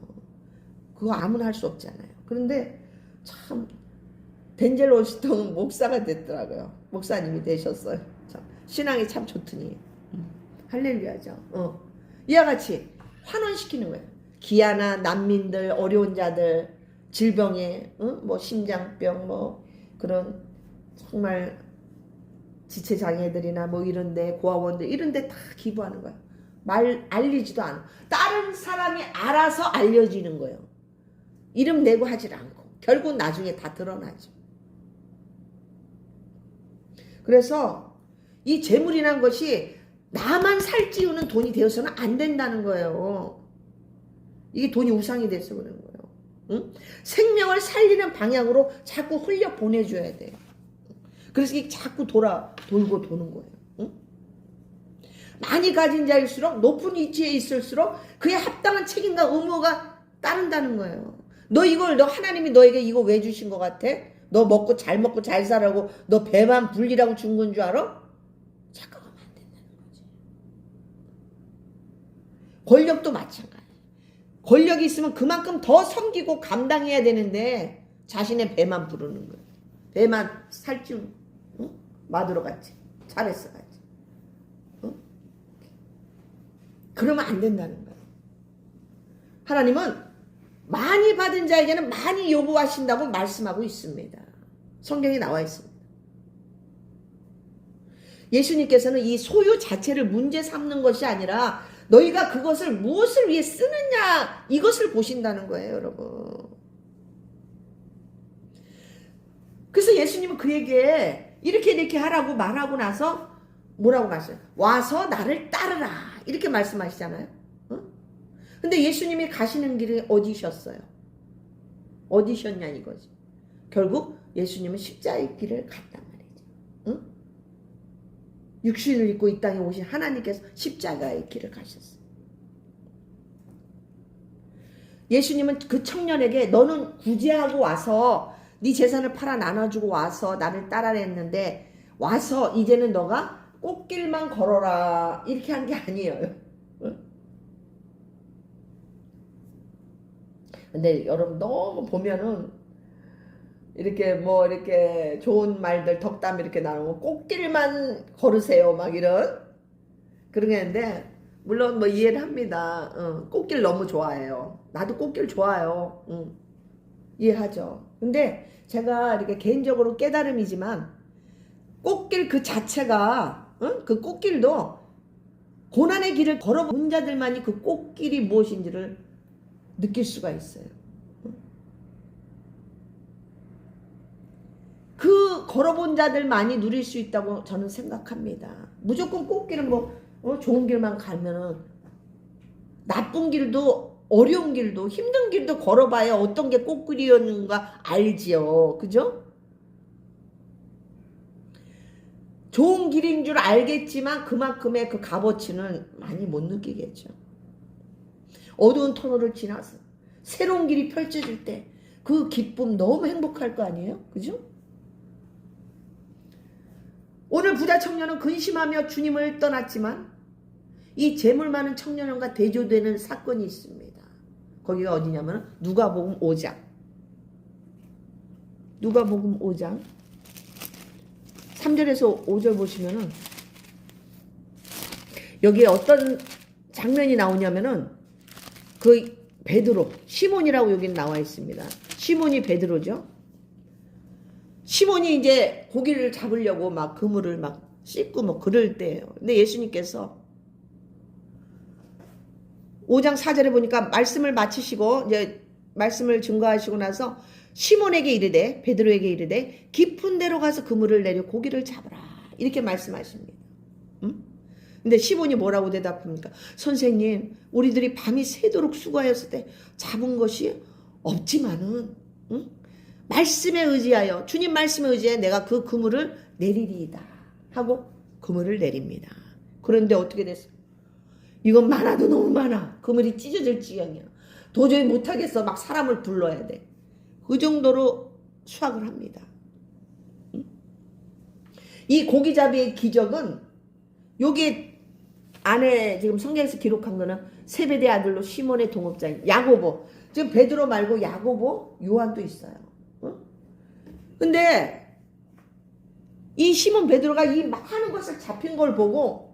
A: 그거 아무나 할 수 없잖아요. 그런데 참 덴젤 워싱턴은 목사가 됐더라고요. 목사님이 되셨어요. 참, 신앙이 참 좋더니 할렐루야죠. 이와 같이 환원시키는 거예요. 기아나 난민들, 어려운 자들, 질병에 뭐 심장병, 뭐 그런 정말 지체장애들이나 뭐 이런데 고아원들 이런데 다 기부하는 거예요. 말 알리지도 않아. 다른 사람이 알아서 알려지는 거예요. 이름 내고 하질 않고 결국 나중에 다 드러나죠. 그래서 이 재물이란 것이 나만 살찌우는 돈이 되어서는 안 된다는 거예요. 이게 돈이 우상이 돼서 그런 거예요. 응? 생명을 살리는 방향으로 자꾸 흘려 보내줘야 돼요. 그래서 이게 자꾸 돌고 도는 거예요. 응? 많이 가진 자일수록 높은 위치에 있을수록 그에 합당한 책임과 의무가 따른다는 거예요. 너 하나님이 너에게 이거 왜 주신 것 같아? 너 먹고 잘 살라고 너 배만 불리라고 준 건 줄 알아? 착각하면 안 된다는 거지. 권력도 마찬가지. 권력이 있으면 그만큼 더 섬기고 감당해야 되는데 자신의 배만 부르는 거예요. 배만 살찌운 마두로 같이 잘했어 같이. 그러면 안 된다는 거예요. 하나님은 많이 받은 자에게는 많이 요구하신다고 말씀하고 있습니다. 성경에 나와 있습니다. 예수님께서는 이 소유 자체를 문제 삼는 것이 아니라 너희가 그것을 무엇을 위해 쓰느냐 이것을 보신다는 거예요, 여러분. 그래서 예수님은 그에게 이렇게 하라고 말하고 나서 뭐라고 말씀해요? 와서 나를 따르라 이렇게 말씀하시잖아요. 근데 예수님이 가시는 길이 어디셨어요? 어디셨냐 이거지. 결국 예수님은 십자가의 길을 갔단 말이죠. 응? 육신을 입고 이 땅에 오신 하나님께서 십자가의 길을 가셨어요. 예수님은 그 청년에게 너는 구제하고 와서 네 재산을 팔아 나눠주고 와서 나를 따라라 했는데 와서 이제는 너가 꽃길만 걸어라 이렇게 한 게 아니에요. 근데 여러분 너무 보면은 이렇게 뭐 이렇게 좋은 말들 덕담 이렇게 나오고 꽃길만 걸으세요 막 이런 그런 게 있는데 물론 뭐 이해를 합니다. 꽃길 너무 좋아해요. 나도 꽃길 좋아요. 이해하죠. 근데 제가 이렇게 개인적으로 깨달음이지만 꽃길 그 자체가 그 꽃길도 고난의 길을 걸어본 자들만이 그 꽃길이 무엇인지를 느낄 수가 있어요. 그 걸어본 자들만이 누릴 수 있다고 저는 생각합니다. 무조건 꽃길은 뭐 좋은 길만 가면은 나쁜 길도 어려운 길도 힘든 길도 걸어봐야 어떤 게 꽃길이었는가 알지요. 그죠? 좋은 길인 줄 알겠지만 그만큼의 그 값어치는 많이 못 느끼겠죠. 어두운 터널을 지나서 새로운 길이 펼쳐질 때 그 기쁨 너무 행복할 거 아니에요? 그죠? 오늘 부자 청년은 근심하며 주님을 떠났지만 이 재물 많은 청년과 대조되는 사건이 있습니다. 거기가 어디냐면 누가복음 5장. 누가복음 5장 3절에서 5절 보시면은 여기에 어떤 장면이 나오냐면은 그 베드로, 시몬이라고 여기 나와 있습니다. 시몬이 베드로죠. 시몬이 이제 고기를 잡으려고 막 그물을 막 씻고 뭐 그럴 때예요. 근데 예수님께서 5장 4절에 보니까 말씀을 마치시고 이제 말씀을 증거하시고 나서 시몬에게 이르되 베드로에게 이르되 깊은 데로 가서 그물을 내려 고기를 잡으라 이렇게 말씀하십니다. 근데 시몬이 뭐라고 대답합니까? 선생님 우리들이 밤이 새도록 수고하였을 때 잡은 것이 없지만은 말씀에 의지하여 주님 말씀에 의지해 내가 그 그물을 내리리이다 하고 그물을 내립니다. 그런데 어떻게 됐어요? 이건 많아도 너무 많아. 그물이 찢어질 지경이야. 도저히 못하겠어. 막 사람을 불러야 돼. 그 정도로 수확을 합니다. 이 고기잡이의 기적은 여기 안에 지금 성경에서 기록한 거는 세베대 아들로 시몬의 동업자인 야고보. 지금 베드로 말고 야고보, 요한도 있어요. 근데 이 시몬 베드로가 이 많은 것을 잡힌 걸 보고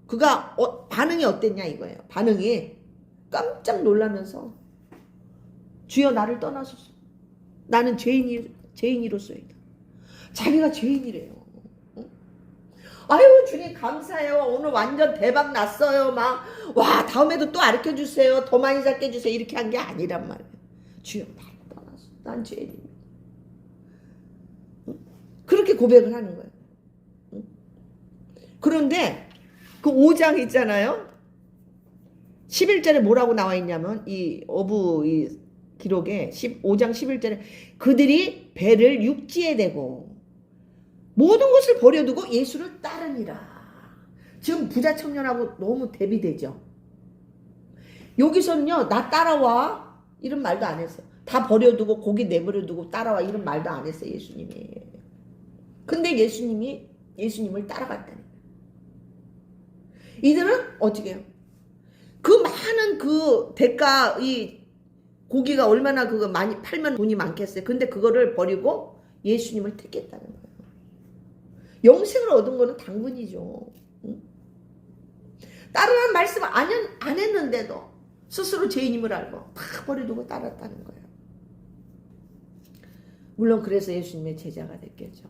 A: 그가 반응이 어땠냐 이거예요. 반응이 깜짝 놀라면서 주여 나를 떠나소서. 나는 죄인이로소이다. 자기가 죄인이래요. 아유 주님 감사해요. 오늘 완전 대박 났어요. 막 와 다음에도 또 가르쳐 주세요. 더 많이 잡게 해주세요. 이렇게 한 게 아니란 말이에요. 주여 나를 떠나소서. 난 죄인입니다. 그렇게 고백을 하는 거예요. 그런데 그 5장 있잖아요. 11절에 뭐라고 나와 있냐면 이 기록에 5장 11절에 그들이 배를 육지에 대고 모든 것을 버려두고 예수를 따르니라. 지금 부자 청년하고 너무 대비되죠. 여기서는요 나 따라와 이런 말도 안 했어요. 다 버려두고 고기 내버려두고 따라와 이런 말도 안 했어요. 예수님이. 근데 예수님을 따라갔다니. 이들은 어떻게 해요? 그 많은 그 대가 이 고기가 얼마나 그거 많이 팔면 돈이 많겠어요. 근데 그거를 버리고 예수님을 택했다는 거예요. 영생을 얻은 거는 당근이죠. 응? 따르라는 말씀을 안 했는데도 스스로 죄인임을 알고 다 버려두고 따랐다는 거예요. 물론 그래서 예수님의 제자가 됐겠죠.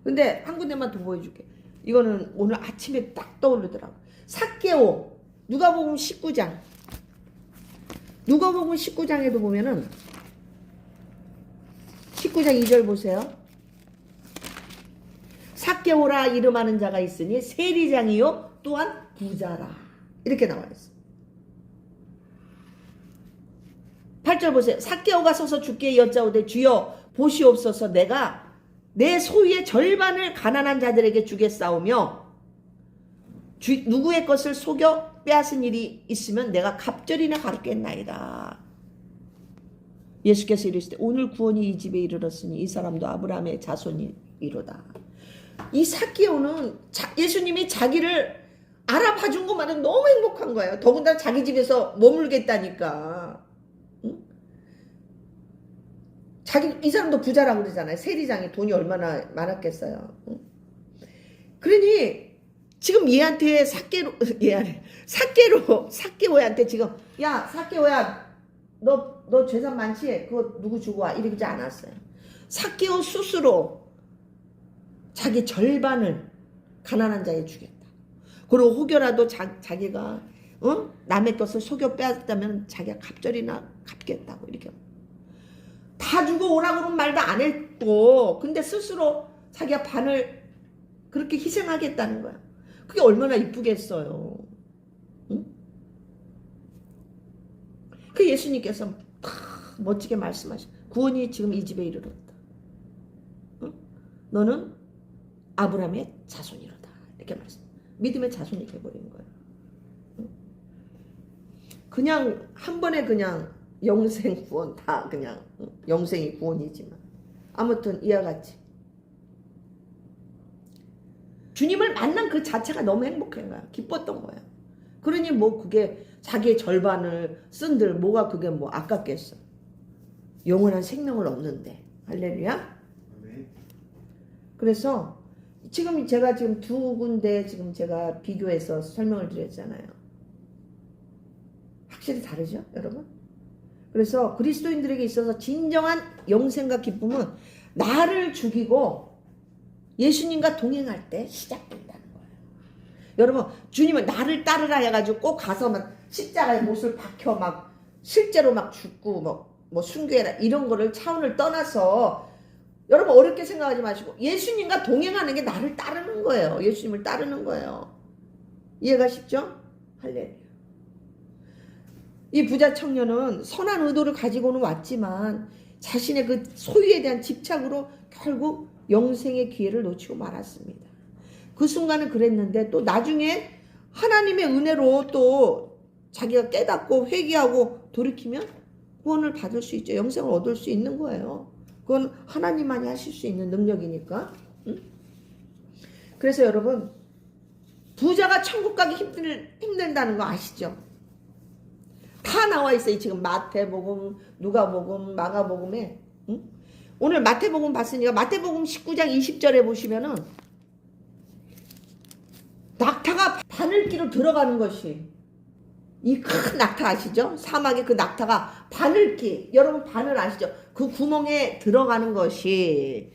A: 근데 한 군데만 더 보여줄게. 이거는 오늘 아침에 딱 떠오르더라고. 삭개오. 누가복음 19장. 누가복음 19장에도 보면은 19장 2절 보세요. 삭개오라 이름하는 자가 있으니 세리장이요 또한 부자라. 이렇게 나와 있어. 8절 보세요. 삭개오가 서서 주께 여짜오되 주여 보시옵소서 내가 내 소유의 절반을 가난한 자들에게 주겠사오며 누구의 것을 속여 빼앗은 일이 있으면 내가 갑절이나 갚겠나이다. 예수께서 이르시되 오늘 구원이 이 집에 이르렀으니 이 사람도 아브라함의 자손이로다. 이 삭개오는 예수님이 자기를 알아봐 준 것만은 너무 행복한 거예요. 더군다나 자기 집에서 머물겠다니까. 응? 이 사람도 부자라고 그러잖아요. 세리장에 돈이 얼마나 많았겠어요. 응? 그러니 지금 얘한테 삭개오한테 지금 야 삭개오야 너 재산 많지? 그거 누구 주고 와 이러지 않았어요. 삭개오 스스로 자기 절반을 가난한 자에 주겠다. 그리고 혹여라도 자기가 남의 것을 속여 빼앗았다면 자기가 갑절이나 갚겠다고 이렇게 다 주고 오라고 그런 말도 안 했고 근데 스스로 자기가 반을 그렇게 희생하겠다는 거야. 그게 얼마나 이쁘겠어요. 응? 그 예수님께서 멋지게 말씀하셔. 구원이 지금 이 집에 이르렀다. 응? 너는 아브라함의 자손이로다. 이렇게 말씀. 믿음의 자손이 돼버린 거예요. 응? 그냥 한 번에 그냥 영생 구원 다 그냥 영생이 구원이지만 아무튼 이와 같이 주님을 만난 그 자체가 너무 행복한 거야. 기뻤던 거야. 그러니 뭐 그게 자기의 절반을 쓴들 뭐가 그게 뭐 아깝겠어. 영원한 생명을 얻는데. 할렐루야. 그래서 지금 제가 지금 두 군데 지금 제가 비교해서 설명을 드렸잖아요. 확실히 다르죠, 여러분? 그래서 그리스도인들에게 있어서 진정한 영생과 기쁨은 나를 죽이고 예수님과 동행할 때 시작된다는 거예요. 여러분, 주님은 나를 따르라 해가지고 꼭 가서 막 십자가에 못을 박혀 막 실제로 막 죽고 뭐 순교해라 이런 거를 차원을 떠나서 여러분 어렵게 생각하지 마시고 예수님과 동행하는 게 나를 따르는 거예요. 예수님을 따르는 거예요. 이해가 쉽죠? 할렐루야. 이 부자 청년은 선한 의도를 가지고는 왔지만 자신의 그 소유에 대한 집착으로 결국 영생의 기회를 놓치고 말았습니다. 그 순간은 그랬는데 또 나중에 하나님의 은혜로 또 자기가 깨닫고 회개하고 돌이키면 구원을 받을 수 있죠. 영생을 얻을 수 있는 거예요. 그건 하나님만이 하실 수 있는 능력이니까. 응? 그래서 여러분 부자가 천국 가기 힘든다는 거 아시죠? 다 나와 있어요. 지금 마태복음, 누가복음, 마가복음에. 응? 오늘 마태복음 봤으니까 마태복음 19장 20절에 보시면은 낙타가 바늘기로 들어가는 것이 이 큰 낙타 아시죠? 사막의 그 낙타가 바늘기, 여러분 바늘 아시죠? 그 구멍에 들어가는 것이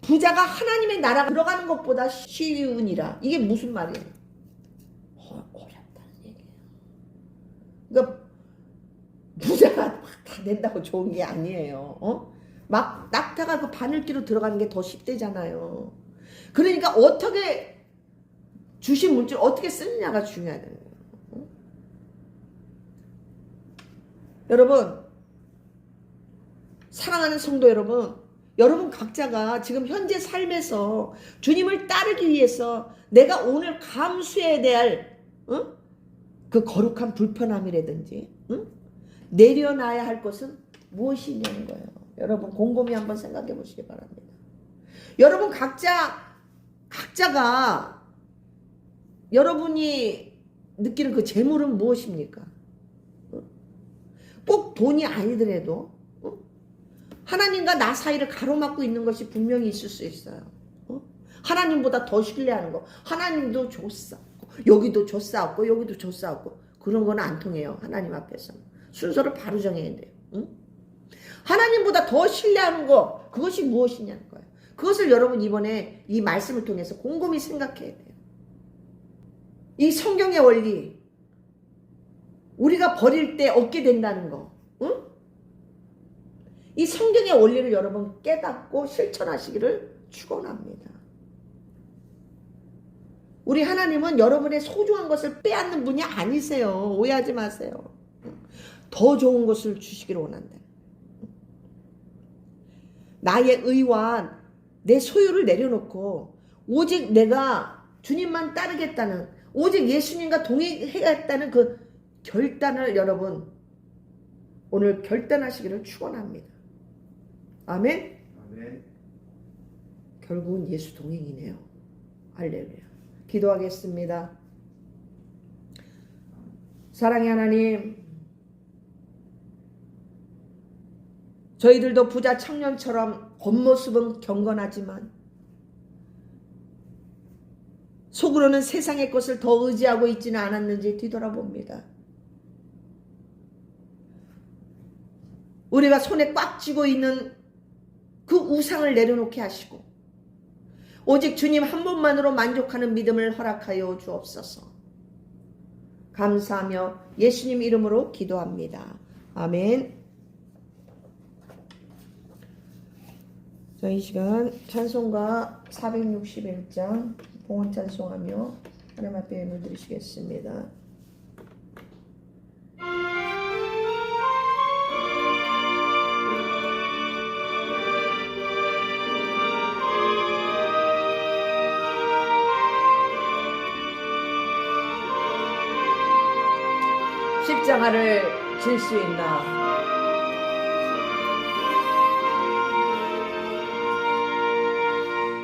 A: 부자가 하나님의 나라 들어가는 것보다 쉬우니라. 이게 무슨 말이에요? 어렵다는 얘기예요. 그러니까 부자가 막 다 된다고 좋은 게 아니에요. 막 낙타가 그 바늘기로 들어가는 게 더 쉽대잖아요. 그러니까 어떻게 주신 물질 어떻게 쓰느냐가 중요하다는 거예요. 여러분 사랑하는 성도 여러분 각자가 지금 현재 삶에서 주님을 따르기 위해서 내가 오늘 감수해야 될 그 거룩한 불편함이라든지 내려놔야 할 것은 무엇이냐는 거예요. 여러분 곰곰이 한번 생각해 보시기 바랍니다. 여러분 각자가 여러분이 느끼는 그 재물은 무엇입니까? 꼭 돈이 아니더라도 하나님과 나 사이를 가로막고 있는 것이 분명히 있을 수 있어요. 하나님보다 더 신뢰하는 거. 하나님도 줬었고 여기도 줬었고 여기도 줬었고 그런 건 안 통해요. 하나님 앞에서. 순서를 바로 정해야 돼요. 하나님보다 더 신뢰하는 거 그것이 무엇이냐는 거예요. 그것을 여러분 이번에 이 말씀을 통해서 곰곰이 생각해야 돼요. 이 성경의 원리 우리가 버릴 때 얻게 된다는 거. 이 성경의 원리를 여러분 깨닫고 실천하시기를 축원합니다. 우리 하나님은 여러분의 소중한 것을 빼앗는 분이 아니세요. 오해하지 마세요. 더 좋은 것을 주시기를 원한다. 나의 의와 내 소유를 내려놓고 오직 내가 주님만 따르겠다는, 오직 예수님과 동행하겠다는 그 결단을 여러분 오늘 결단하시기를 축원합니다. 아멘.
B: 아멘.
A: 결국은 예수 동행이네요. 할렐루야. 기도하겠습니다. 사랑의 하나님, 저희들도 부자 청년처럼 겉모습은 경건하지만 속으로는 세상의 것을 더 의지하고 있지는 않았는지 뒤돌아봅니다. 우리가 손에 꽉 쥐고 있는 그 우상을 내려놓게 하시고 오직 주님 한 분만으로 만족하는 믿음을 허락하여 주옵소서. 감사하며 예수님 이름으로 기도합니다. 아멘. 저희 시간 찬송가 461장 봉헌 찬송하며 하나님 앞에 예물 드리시겠습니다. 십자가를 질 수 있나?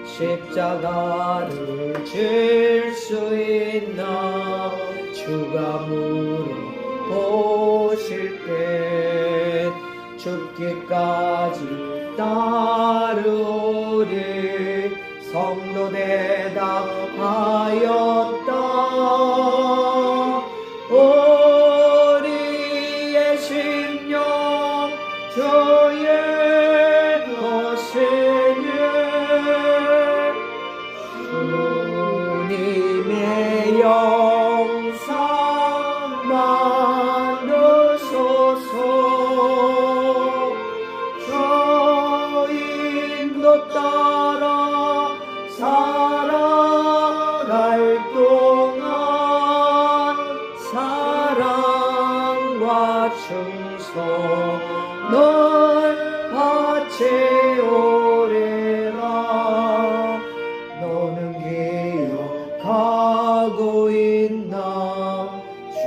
A: 십자가를 질 수 있나? 주가 물어보실 때 죽기까지 따르리. 성도 대답하였다. 우리의 심령 주의 것이니 주님의 영상 만드소서. 주인도 따라 살아갈 동안 사랑과 충성을 바치오리라. 너는 기억하고 있나? 주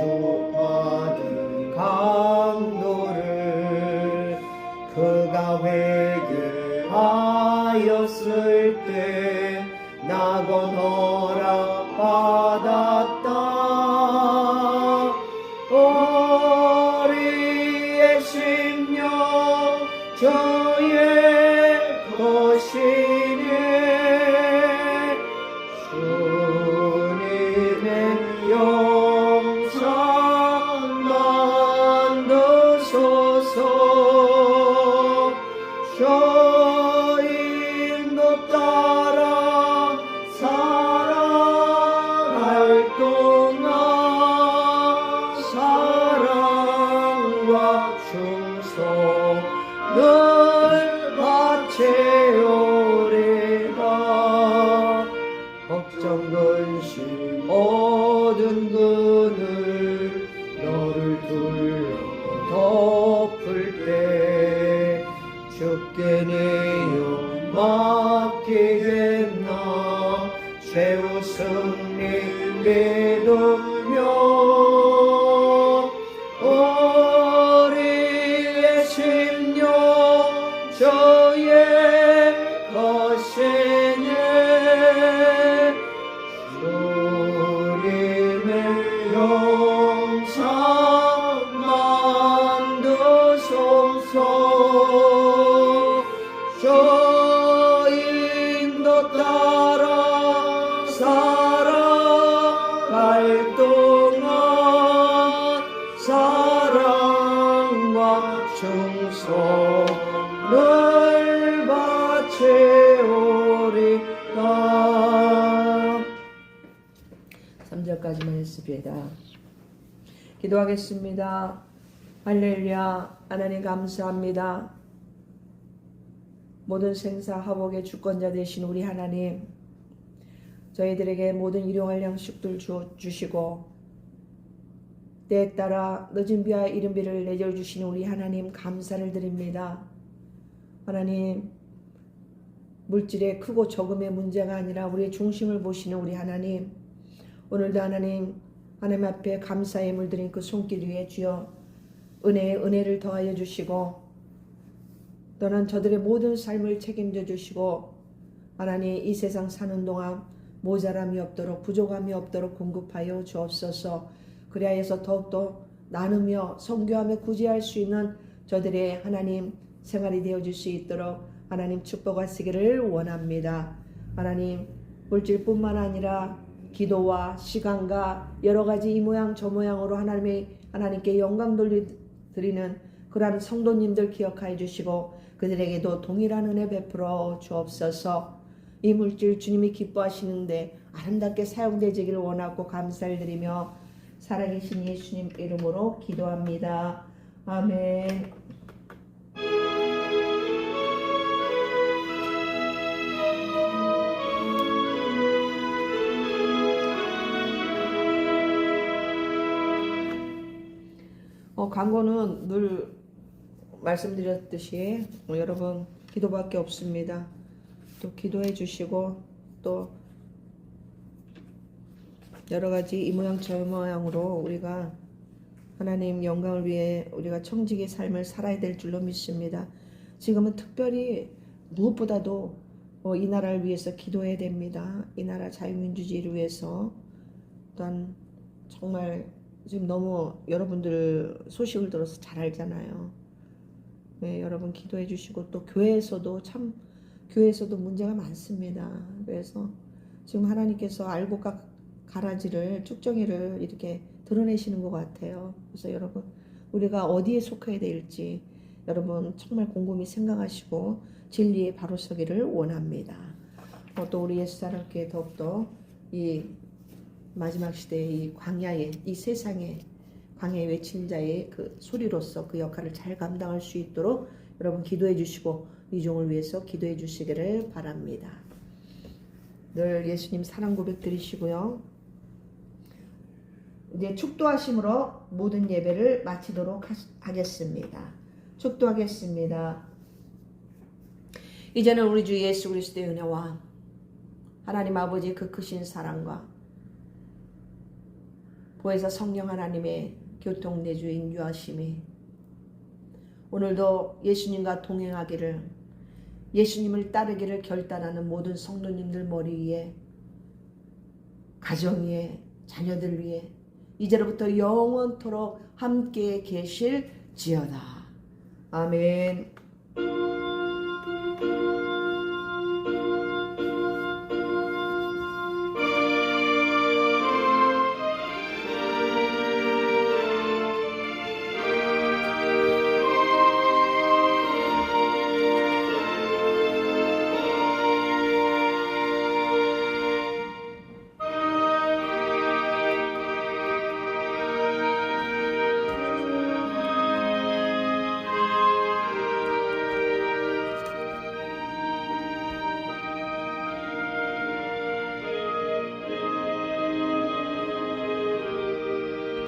A: 아들 강도를 그가 회개하였을 때 낙원 허락받았다. 우리의 심령 주의 것이니 주님의 영상 만드소서. 주인도 따라 살아갈 동안 사랑과 충성을 바치오리라. 걱정 근심 모든 그늘 너를 둘러 덮을 때 주께 내어 맡기겠나? 최후 승리 믿으며 우리의 심령 주의 것이니 주님의 영상 만드소서. 주인도 따라 살아갈 동안 사랑과 충성을 바치오리라. 3절까지만 했습니다. 기도하겠습니다. 할렐루야. 하나님 감사합니다. 모든 생사 화복의 주권자 되신 우리 하나님, 저희들에게 모든 일용할 양식들 주시고 때에 따라 늦은 비와 이른 비를 내려주시는 우리 하나님 감사를 드립니다. 하나님, 물질의 크고 적음의 문제가 아니라 우리의 중심을 보시는 우리 하나님, 오늘도 하나님 앞에 감사의 물들인 그 손길 위에 주여 은혜의 은혜를 더하여 주시고 또는 저들의 모든 삶을 책임져 주시고 하나님 이 세상 사는 동안 모자람이 없도록 부족함이 없도록 공급하여 주옵소서. 그리하여서 더욱더 나누며 선교하며 구제할 수 있는 저들의 하나님 생활이 되어줄 수 있도록 하나님 축복하시기를 원합니다. 하나님 물질뿐만 아니라 기도와 시간과 여러 가지 이 모양 저 모양으로 하나님께 영광 돌려드리는 그러한 성도님들 기억하여 주시고 그들에게도 동일한 은혜 베풀어 주옵소서. 이 물질 주님이 기뻐하시는데 아름답게 사용되기를 원하고 감사를 드리며 살아계신 예수님 이름으로 기도합니다. 아멘. 광고는 늘 말씀드렸듯이 여러분 기도밖에 없습니다. 또 기도해 주시고 또 여러 가지 이 모양 저 모양으로 우리가 하나님 영광을 위해 우리가 청지기 삶을 살아야 될 줄로 믿습니다. 지금은 특별히 무엇보다도 이 나라를 위해서 기도해야 됩니다. 이 나라 자유민주주의를 위해서. 또한 정말 지금 너무 여러분들 소식을 들어서 잘 알잖아요. 네, 여러분 기도해 주시고 또 교회에서도 문제가 많습니다. 그래서 지금 하나님께서 알고 가라지를 쭉정이를 이렇게 드러내시는 것 같아요. 그래서 여러분 우리가 어디에 속해야 될지 여러분 정말 곰곰이 생각하시고 진리에 바로 서기를 원합니다. 또 우리 예수사랑교회 더욱더 이 마지막 시대의 이 광야의 이 세상의 광야의 외친 자의 그 소리로서 그 역할을 잘 감당할 수 있도록 여러분 기도해 주시고 이 종을 위해서 기도해 주시기를 바랍니다. 늘 예수님 사랑 고백 드리시고요. 이제 축도하심으로 모든 예배를 마치도록 하겠습니다. 축도하겠습니다. 이제는 우리 주 예수 그리스도의 은혜와 하나님 아버지의 그 크신 사랑과 보혜사 성령 하나님의 교통내주 인도하심이 오늘도 예수님과 동행하기를 예수님을 따르기를 결단하는 모든 성도님들 머리 위에 가정 위에 자녀들 위에 이제로부터 영원토록 함께 계실지어다. 아멘.